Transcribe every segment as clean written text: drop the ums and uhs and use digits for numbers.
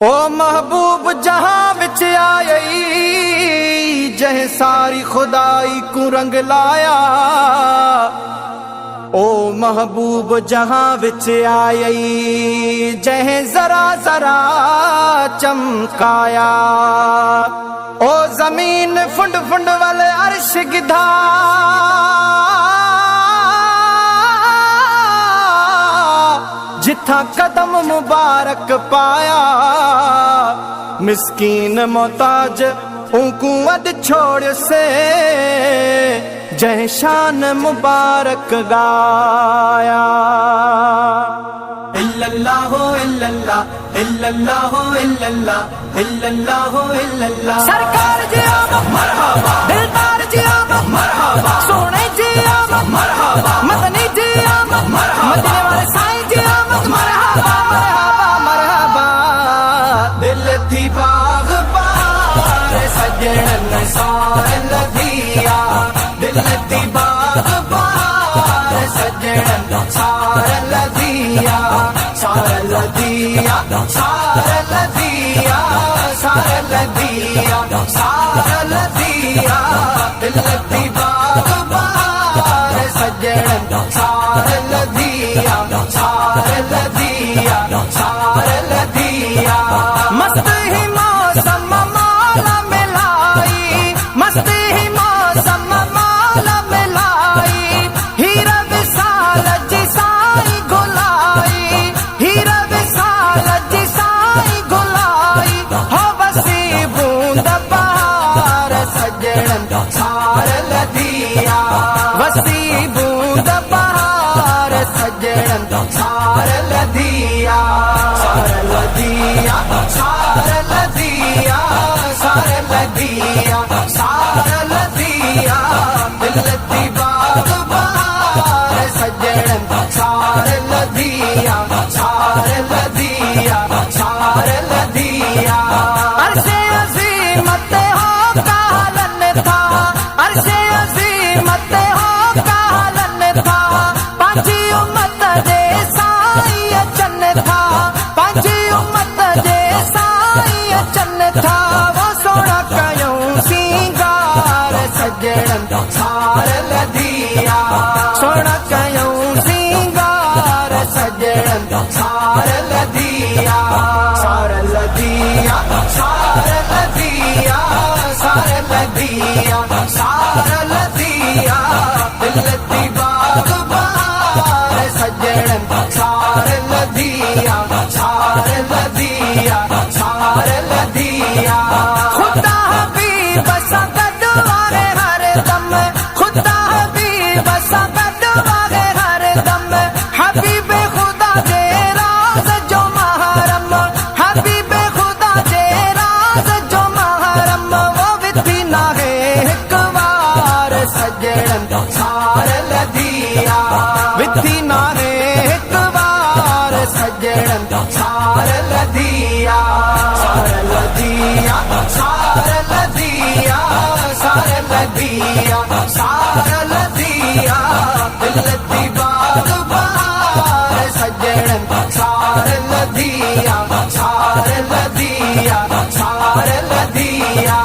ओ महबूब जहां विच आई जह सारी खुदाई को रंग लाया। ओ महबूब जहां विच आई जह जरा जरा चमकाया। ओ जमीन फुंड फुंड वाले अर्श गिधा जिथा कदम मुबारक पाया। मिस्कीन मोहताज उनको अद छोड़ से जय शान मुबारक गाया। इल्लल्लाहु इल्लल्लाह इल्लल्लाहु इल्लल्लाह इल्लल्लाहु इल्लल्लाह। सरकार जी आओ मरहबा, दिलदार जी आओ मरहबा, सोने जी आओ मरहबा, मदनी जी आओ मरहबा, मदीने वाले साईं जी आओ मरहबा मरहबा मरहबा। दिल थी बाग बार सजन सार लदिया, दिल थी बाग बार सजन सार लदिया, सार लदिया सार लदिया सार लदिया सार लदिया। दिल थी बाग बार सजन सार लदिया, सार लदिया सार लदिया। मस्त ही मौसम माला मिलाई, मस्त ही मौसम माला मिलाई। हीरा विशाल जी साई गुलाई, हीरा विशाल जी साई गुलाई। हो वसी बूंद बहार सजन सार लदिया, वसी बूंद बहार सजन सार लदिया, सार लदिया सार लदिया सार लदिया सार लदिया। दिल थी बाग बार सजन सार लदिया, सार लदिया सार लदिया। अरशे अज़ीमत हो कालन था, अरशे अज़ीमत हो कालन था। पांची उम्मत दे साई अचन था, पांची उम्मत दे साई अचन था। वो सोना कयूं सिंगार सजन सार लदिया, सोना कयूं सिंगार सजन सार लदिया, सार लदिया सार लदिया सार लदिया सार लदिया। दिल थी बाग बार सजन सार लदिया, सार लदिया सार लदिया। खुदा हबीब सगद वारे हर दम, खुदा हबीब सगद वारे हर दम। हबीब खुदा दे राज जो महरम, हबीब खुदा दे राज जो महरम। वो विधि ना है एक बार सजन सार लदिया, विधि ना है एक बार सजन सार लदिया, सार लदिया सार लदिया सार लदिया सार लदिया। दिल थी बाग बार सजन सार लदिया, सार लदिया सार लदिया।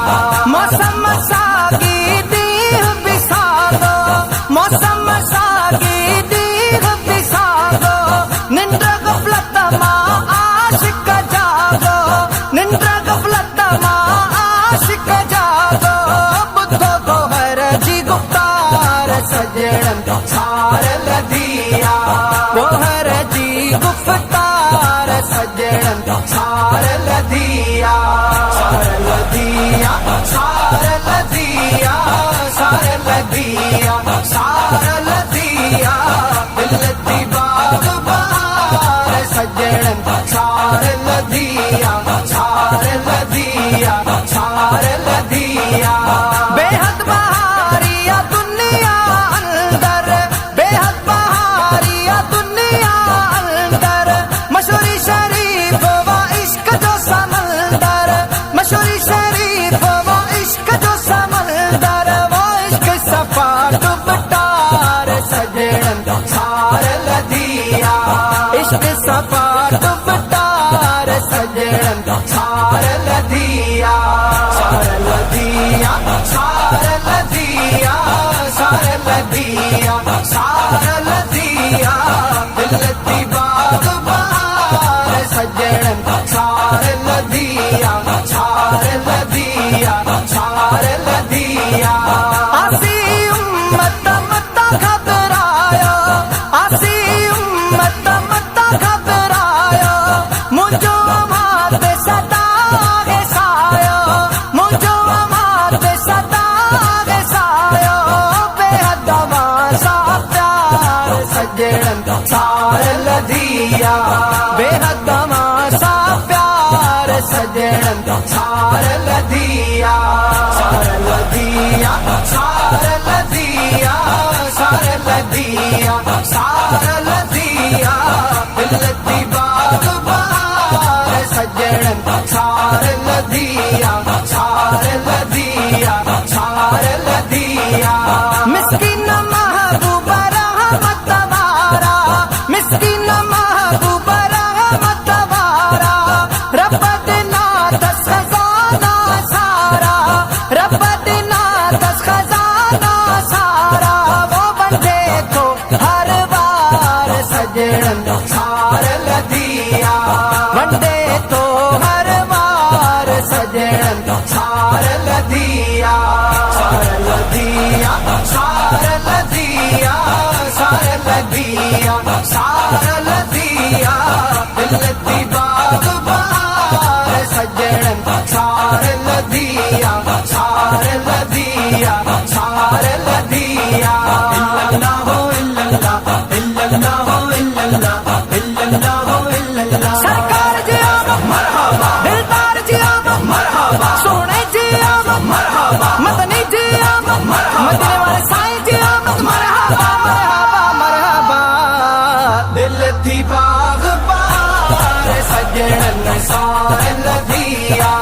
मौसम सागी दीह बिसागो, मौसम सागी दीह बिसागो। निंद्र गफलत मां आशिक जागो, निंद्र गफलत मां आशिक जागो। बुद्धो को हर जी गुफ्तार सजन सार लदिया, वो हर जी गुफ्तार सजन सार लदिया, सार लदिया सार लदिया सार लदिया सार लदिया। दिल थी बाग बार सजन सार लदिया, सार लदिया सार लदिया। बेहद बहारिया दुनिया अंदर, बेहद बहारिया दुनिया अंदर। मशहूरी शरीफ व इश्क जो समंदर, मशहूरी शरीफ व इश्क जो समंदर। वो इश्क सफा डुबटार सजन सार लदिया, इश्क सफा डुबटार सजन सजणन सार लदिया, सार लदिया, सार लदिया, सार लदिया, सार लदिया, दिलती बाग बहार सजणन सार लदिया, सार लदिया, सार लदिया। आसी उम्मत मत घबराया, आसी उम्मत मत घबराया, मुझो माते सदा गे साया, मुझो माते सदा गे साया, बेहद सा प्यार सजणन सार लदिया, बेहद सा प्यार सजणन सार लदिया, सार लदिया, सार लदिया, सार लदिया, सार लदिया, दिलती बाग बहार सजणन सार लदिया, सार लदिया, सार लदिया। मिस्किन महबूब रहमत वारा, मिस्किन महबूब रहमत वारा, रब देना दस खजाना सारा, रब देना दस खजाना सारा, वो बंदे को हर बार सजणन सार लदिया, बंदे तो हर बार सजणन सार लदिया, सार लदिया, सार लदिया, सार लदिया, सार लदिया, दिलती बाग बहार सजणन सार लदिया, सार लदिया, सार लदिया। इल्लल्लाहु इल्लल्लाह, इल्लल्लाहु इल्लल्लाह, इल्लल्लाहु इल्लल्लाह। सरकार जी आओ मरहबा, दिलदार जी आओ मरहबा, सोने जी आओ मरहबा, मदनी जी आओ मरहबा, मदीने वाले साईं जी आओ मरहबा, मरहबा, मरहबा। दिलती बाग बहार सजणन सार लदिया,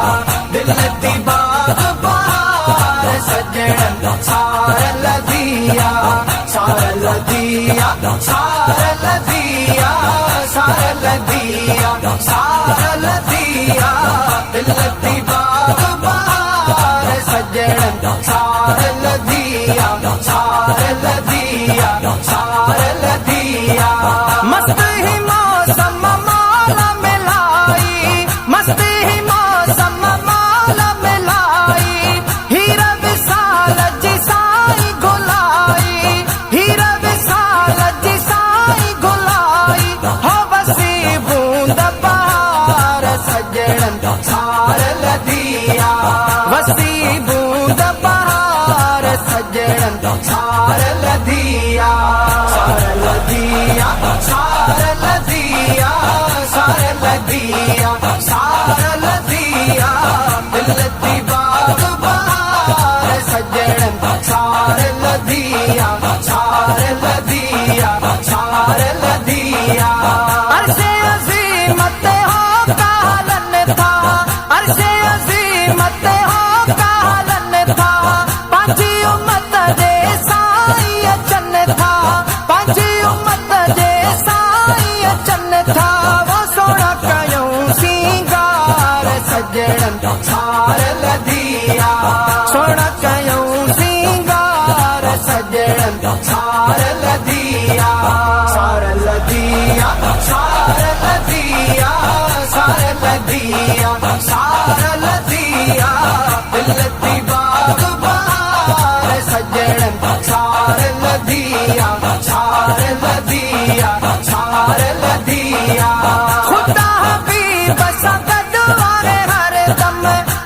दिलती बाग बहार सजणन सार लदिया, सार लदिया, सार लदिया, सार लदिया, सार लदिया, दिलती बाग बहार सजणन सार लदिया, सार लदिया, सार लदिया। मस्त ही मौसम माला मिलाई, मस्त ही मौसम माला मिलाई, हीरा विशाल जी साई गुलाई, हीरा विशाल जी साई गुलाई, हो बसी बूंद बहार सजणन सार लदिया, बसी बूंद बहार सजणन सार लदिया, सार लदिया, सार लदिया, सार लदिया, सार लदिया, दिलती बाग बहार सजणन सार लदिया, सार लदिया, सार लदिया। अरशे अज़ीमत हो कालन था, अरशे अज़ीमत हो कालन था, पांची उम्मत दे साई अचन था, पांची उम्मत दे साई अचन था, वो सोना कयूं सिंगार सजणन सार लदिया, सोना कयूं सिंगार सजणन सार लदिया, सार लदिया, सार लदिया, सार लदिया, सार लदिया, दिलती बाग बहार सजणन सार लदिया, सार लदिया, सार लदिया। खुदा हबीब संगत वारे हर दम,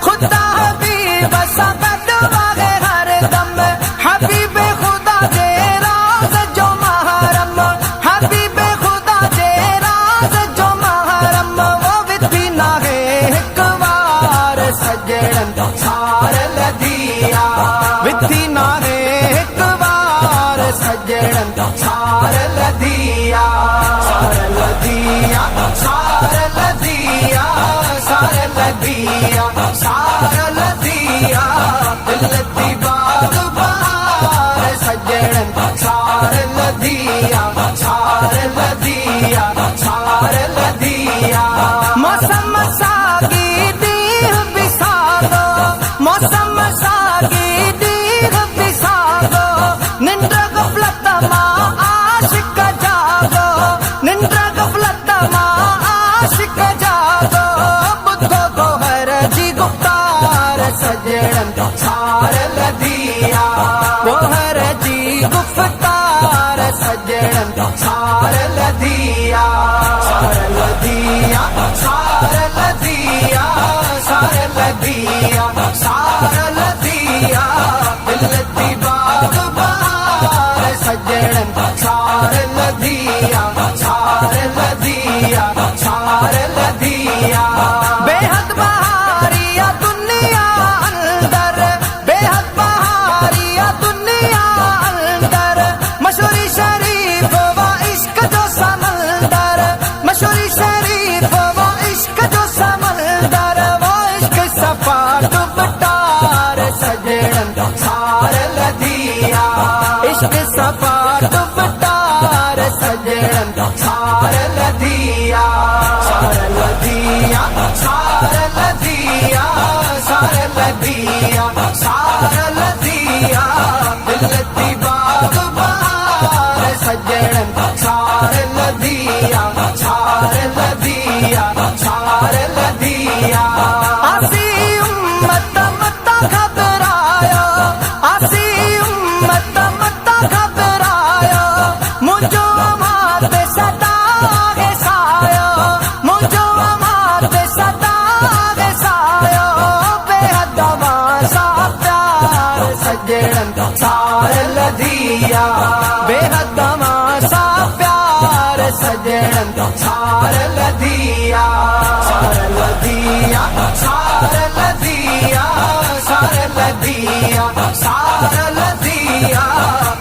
खुदा हबीब संगत वारे हर दम, हबीब खुदा दे राज जो महरम, हबीब खुदा दे राज जो महरम, वो विधि ना है एक बार सजणन सार लदिया, विधि ना है एक बार सजणन सार लदिया, सार लदिया, सार लदिया, सार लदिया, सार लदिया, दिलती बाग बहार सजणन सार लदिया, सार लदिया, सार लदिया। मौसम सा सजणन सार लदिया गोहर जी गुफ्तार सजणन सार लदिया सार लदिया सार लदिया सार लदिया सार लदिया बिलती बाग बहार सजणन सार लदिया सार लदिया सार लदिया बेहद बहारिया दुनिया अंदर बेहद बहारिया दुनिया अंदर मशहूरी शरीफ व इश्क जो समंदर मशहूरी शरीफ व इश्क जो समंदर वो इश्क सफा दुपटार सजणन सार लदिया इश्क सफा दुपटार सजणन सार लदिया सार लदिया सार लदिया सार लदिया सार लदिया बिलती बाग बहार सजणन सार लदिया सार लदिया सार लदिया आसी उम्मत मत घबराया आसी उम्मत मत घबराया मुझो माते सदा गे साया मुझो माते सदा गे साया बेहद सा प्यार सजणन सार लदिया बेहद सा प्यार सजणन सार लदिया सार लदिया सार लदिया सार लदिया सार लदिया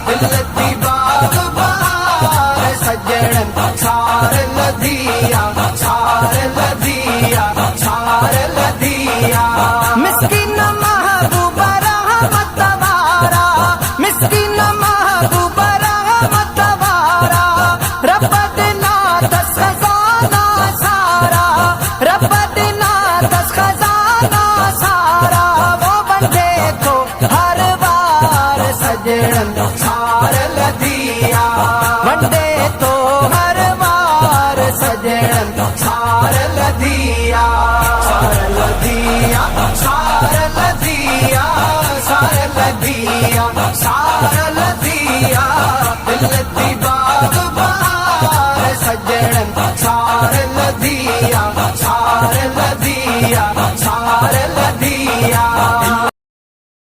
बिलती बाग बहार सजणन सार लदिया सार लदिया सार लदिया मिस्किन महबूब रहमत वारा मिस्किन महबूब रहमत वारा रब देना दस खजाना सारा रब देना दस खजाना सारा वो बंदे को हर बार सजणन सार लदिया बंदे तो हर बार सजणन सार लदिया सार लदिया सार लदिया सार लदिया सार लदिया बिलती बाग बहार सजणन सार लदिया सार लदिया